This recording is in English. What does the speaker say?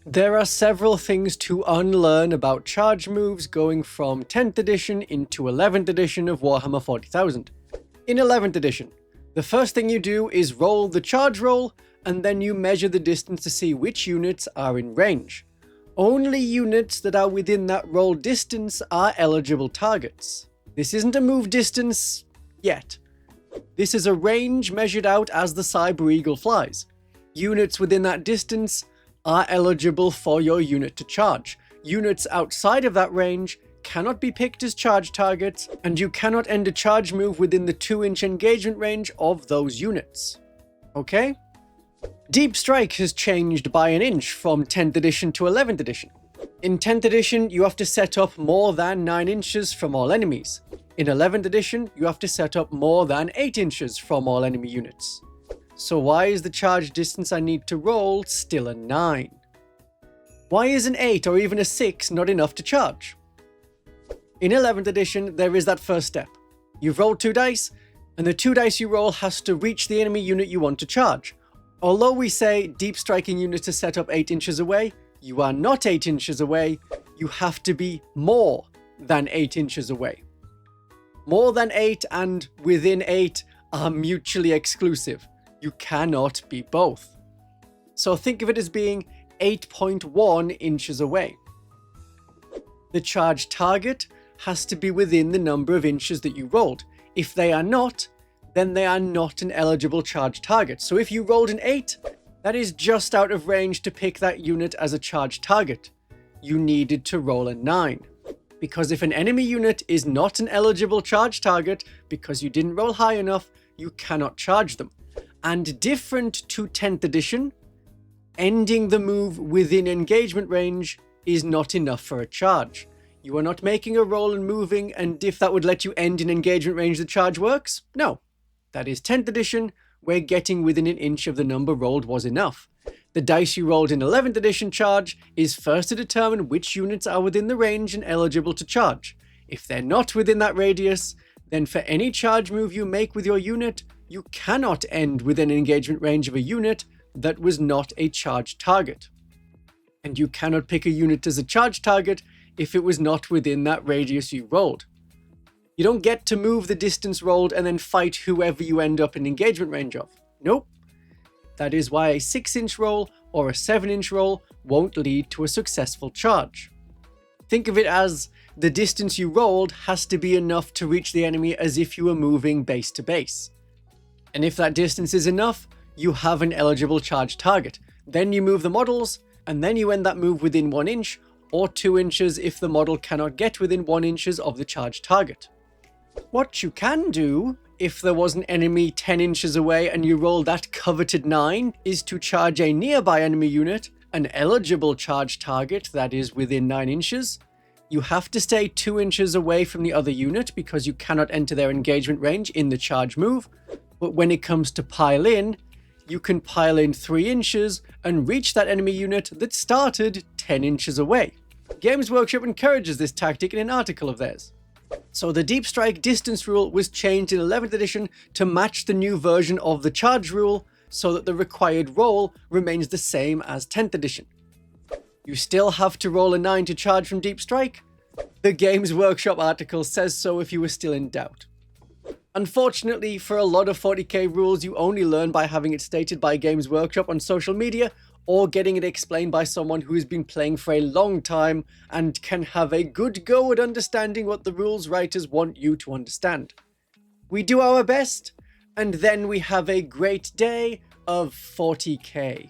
There are several things to unlearn about charge moves going from 10th edition into 11th edition of Warhammer 40,000. In 11th edition, the first thing you do is roll the charge roll, and then you measure the distance to see which units are in range. Only units that are within that roll distance are eligible targets. This isn't a move distance yet. This is a range measured out as the Cyber Eagle flies. Units within that distance are eligible for your unit to charge. Units outside of that range cannot be picked as charge targets, and you cannot end a charge move within the 2-inch engagement range of those units. Okay? Deep Strike has changed by an inch from 10th edition to 11th edition. In 10th edition, you have to set up more than 9 inches from all enemies. In 11th edition, you have to set up more than 8 inches from all enemy units. So why is the charge distance I need to roll still a 9? Why is an 8 or even a 6 not enough to charge? In 11th edition, there is that first step. You've rolled 2 dice, and the 2 dice you roll has to reach the enemy unit you want to charge. Although we say deep striking units are set up 8 inches away, you are not 8 inches away, you have to be more than 8 inches away. More than 8 and within 8 are mutually exclusive. You cannot be both. So think of it as being 8.1 inches away. The charge target has to be within the number of inches that you rolled. If they are not, then they are not an eligible charge target. So if you rolled an 8, that is just out of range to pick that unit as a charge target. You needed to roll a 9. Because if an enemy unit is not an eligible charge target because you didn't roll high enough, you cannot charge them. And different to 10th edition, ending the move within engagement range is not enough for a charge. You are not making a roll and moving, and if that would let you end in engagement range, the charge works? No. That is 10th edition, where getting within an inch of the number rolled was enough. The dice you rolled in 11th edition charge is first to determine which units are within the range and eligible to charge. If they're not within that radius, then for any charge move you make with your unit, you cannot end within an engagement range of a unit that was not a charge target. And you cannot pick a unit as a charge target if it was not within that radius you rolled. You don't get to move the distance rolled and then fight whoever you end up in engagement range of. Nope. That is why a 6-inch roll or a 7-inch roll won't lead to a successful charge. Think of it as the distance you rolled has to be enough to reach the enemy as if you were moving base to base. And if that distance is enough, you have an eligible charge target. Then you move the models, and then you end that move within 1 inch or 2 inches if the model cannot get within 1 inches of the charge target. What you can do, if there was an enemy 10 inches away and you roll that coveted 9, is to charge a nearby enemy unit, an eligible charge target that is within 9 inches. You have to stay 2 inches away from the other unit because you cannot enter their engagement range in the charge move. But when it comes to pile in, you can pile in 3 inches and reach that enemy unit that started 10 inches away. Games Workshop encourages this tactic in an article of theirs. So the Deep Strike distance rule was changed in 11th edition to match the new version of the charge rule so that the required roll remains the same as 10th edition. You still have to roll a 9 to charge from Deep Strike. The Games Workshop article says so if you were still in doubt. Unfortunately, for a lot of 40k rules, you only learn by having it stated by Games Workshop on social media or getting it explained by someone who has been playing for a long time and can have a good go at understanding what the rules writers want you to understand. We do our best, and then we have a great day of 40k.